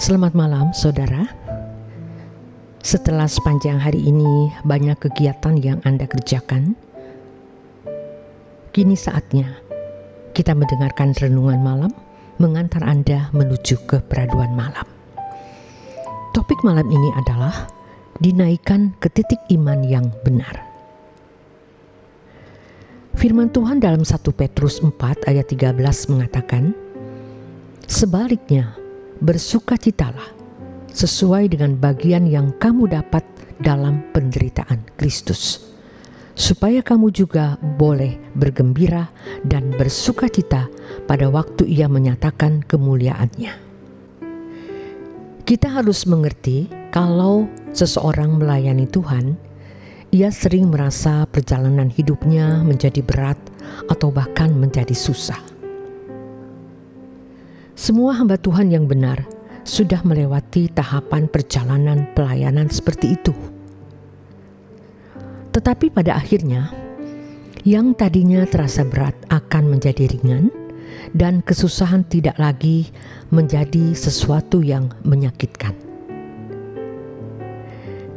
Selamat malam saudara. Setelah sepanjang hari ini banyak kegiatan yang Anda kerjakan, kini saatnya kita mendengarkan renungan malam mengantar Anda menuju ke peraduan malam. Topik malam ini adalah dinaikkan ke titik iman yang benar. Firman Tuhan dalam 1 Petrus 4 ayat 13 mengatakan, sebaliknya bersukacitalah sesuai dengan bagian yang kamu dapat dalam penderitaan Kristus, supaya kamu juga boleh bergembira dan bersukacita pada waktu Ia menyatakan kemuliaannya. Kita harus mengerti kalau seseorang melayani Tuhan, ia sering merasa perjalanan hidupnya menjadi berat atau bahkan menjadi susah. Semua hamba Tuhan yang benar sudah melewati tahapan perjalanan pelayanan seperti itu. Tetapi pada akhirnya, yang tadinya terasa berat akan menjadi ringan dan kesusahan tidak lagi menjadi sesuatu yang menyakitkan.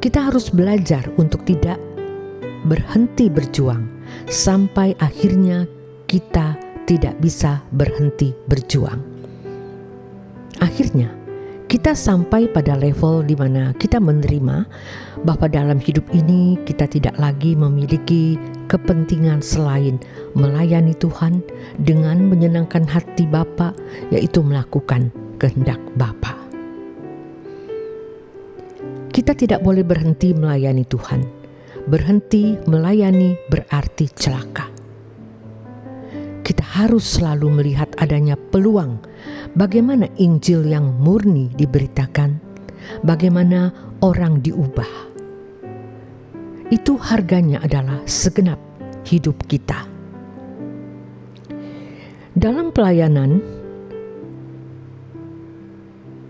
Kita harus belajar untuk tidak berhenti berjuang sampai akhirnya kita tidak bisa berhenti berjuang. Akhirnya, kita sampai pada level di mana kita menerima bahwa dalam hidup ini kita tidak lagi memiliki kepentingan selain melayani Tuhan dengan menyenangkan hati Bapa, yaitu melakukan kehendak Bapa. Kita tidak boleh berhenti melayani Tuhan. Berhenti melayani berarti celaka. Kita harus selalu melihat adanya peluang bagaimana Injil yang murni diberitakan, bagaimana orang diubah. Itu harganya adalah segenap hidup kita. Dalam pelayanan,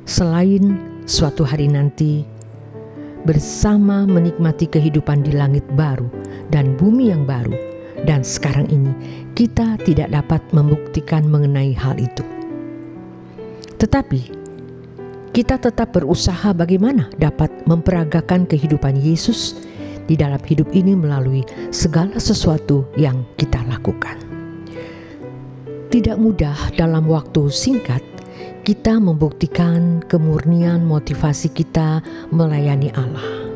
selain suatu hari nanti bersama menikmati kehidupan di langit baru dan bumi yang baru, dan sekarang ini kita tidak dapat membuktikan mengenai hal itu. Tetapi kita tetap berusaha bagaimana dapat memperagakan kehidupan Yesus di dalam hidup ini melalui segala sesuatu yang kita lakukan. Tidak mudah dalam waktu singkat kita membuktikan kemurnian motivasi kita melayani Allah.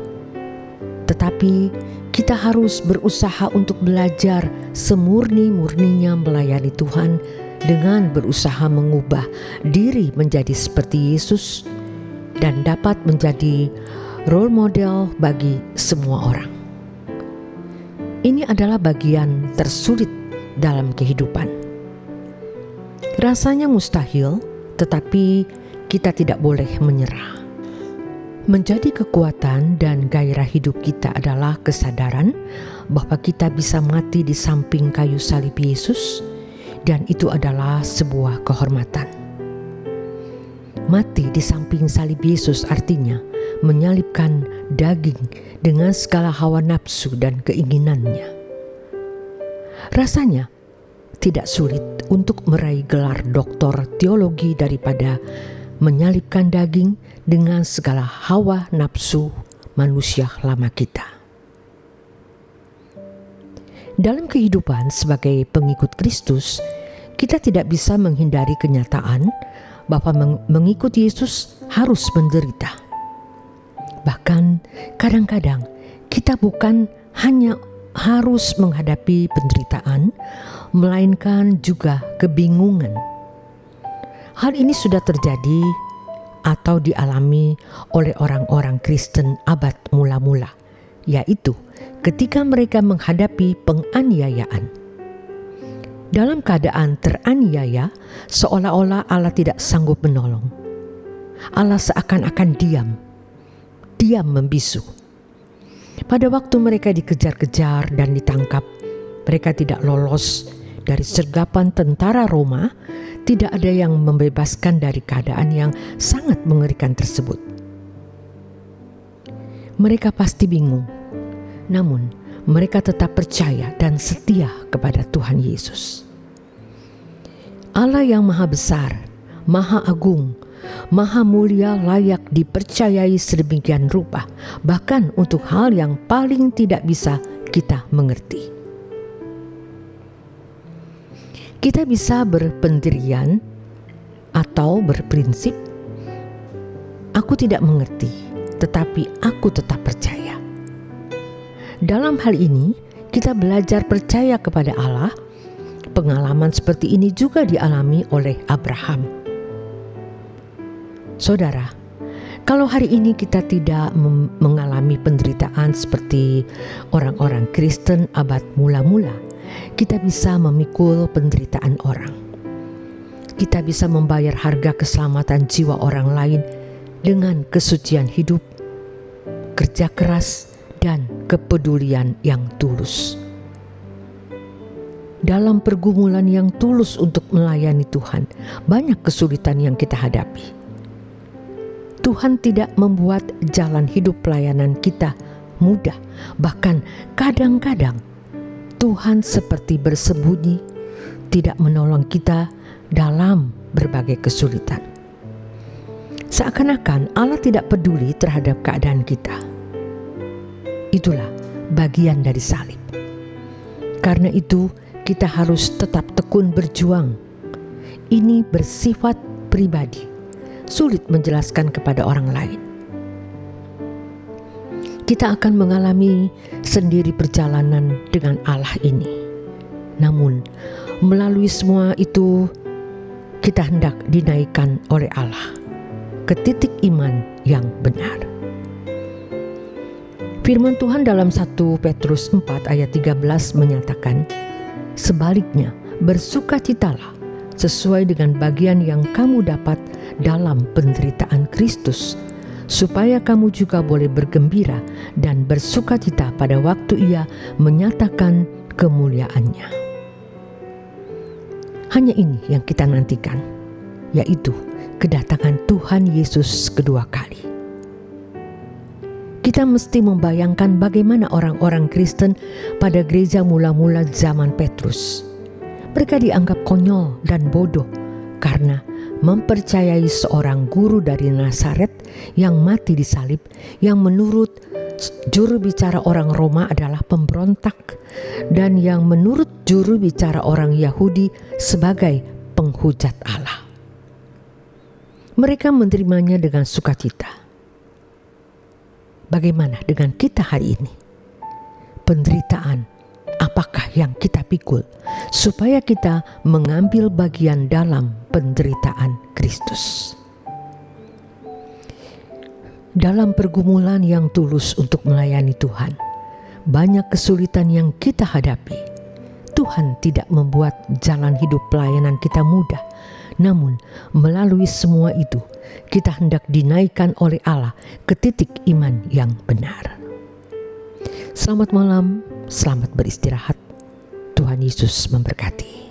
Tetapi kita harus berusaha untuk belajar semurni-murninya melayani Tuhan dengan berusaha mengubah diri menjadi seperti Yesus dan dapat menjadi role model bagi semua orang. Ini adalah bagian tersulit dalam kehidupan. Rasanya mustahil, tetapi kita tidak boleh menyerah. Menjadi kekuatan dan gairah hidup kita adalah kesadaran bahwa kita bisa mati di samping kayu salib Yesus, dan itu adalah sebuah kehormatan. Mati di samping salib Yesus artinya menyalibkan daging dengan segala hawa nafsu dan keinginannya. Rasanya tidak sulit untuk meraih gelar doktor teologi daripada menyalibkan daging dengan segala hawa nafsu manusia lama kita. Dalam kehidupan sebagai pengikut Kristus, kita tidak bisa menghindari kenyataan bahwa mengikut Yesus harus menderita. Bahkan kadang-kadang kita bukan hanya harus menghadapi penderitaan, melainkan juga kebingungan. Hal ini sudah terjadi atau dialami oleh orang-orang Kristen abad mula-mula, yaitu ketika mereka menghadapi penganiayaan. Dalam keadaan teraniaya, seolah-olah Allah tidak sanggup menolong. Allah seakan-akan diam membisu. Pada waktu mereka dikejar-kejar dan ditangkap, mereka tidak lolos dari sergapan tentara Roma. Tidak ada yang membebaskan dari keadaan yang sangat mengerikan tersebut. Mereka pasti bingung, namun mereka tetap percaya dan setia kepada Tuhan Yesus. Allah yang maha besar, maha agung, Maha Mulia layak dipercayai sedemikian rupa, bahkan untuk hal yang paling tidak bisa kita mengerti. Kita bisa berpendirian atau berprinsip, aku tidak mengerti, tetapi aku tetap percaya. Dalam hal ini, kita belajar percaya kepada Allah. Pengalaman seperti ini juga dialami oleh Abraham. Saudara, kalau hari ini kita tidak mengalami penderitaan seperti orang-orang Kristen abad mula-mula, kita bisa memikul penderitaan orang. Kita bisa membayar harga keselamatan jiwa orang lain dengan kesucian hidup, kerja keras, dan kepedulian yang tulus. Dalam pergumulan yang tulus untuk melayani Tuhan, banyak kesulitan yang kita hadapi. Tuhan tidak membuat jalan hidup pelayanan kita mudah. Bahkan kadang-kadang Tuhan seperti bersembunyi, tidak menolong kita dalam berbagai kesulitan. Seakan-akan Allah tidak peduli terhadap keadaan kita. Itulah bagian dari salib. Karena itu kita harus tetap tekun berjuang. Ini bersifat pribadi, sulit menjelaskan kepada orang lain. Kita akan mengalami sendiri perjalanan dengan Allah ini. Namun, melalui semua itu, kita hendak dinaikkan oleh Allah ke titik iman yang benar. Firman Tuhan dalam 1 Petrus 4 ayat 13 menyatakan, sebaliknya bersukacitalah sesuai dengan bagian yang kamu dapat dalam penderitaan Kristus, supaya kamu juga boleh bergembira dan bersukacita pada waktu Ia menyatakan kemuliaannya. Hanya ini yang kita nantikan, yaitu kedatangan Tuhan Yesus kedua kali. Kita mesti membayangkan bagaimana orang-orang Kristen pada gereja mula-mula zaman Petrus. Mereka dianggap konyol dan bodoh karena mempercayai seorang guru dari Nazaret yang mati disalib, yang menurut juru bicara orang Roma adalah pemberontak, dan yang menurut juru bicara orang Yahudi sebagai penghujat Allah. Mereka menerimanya dengan sukacita. Bagaimana dengan kita hari ini? Penderitaan apakah yang kita pikul supaya kita mengambil bagian dalam penderitaan Kristus? Dalam pergumulan yang tulus untuk melayani Tuhan, banyak kesulitan yang kita hadapi. Tuhan tidak membuat jalan hidup pelayanan kita mudah. Namun melalui semua itu, kita hendak dinaikkan oleh Allah ke titik iman yang benar. Selamat malam, selamat beristirahat. Tuhan Yesus memberkati.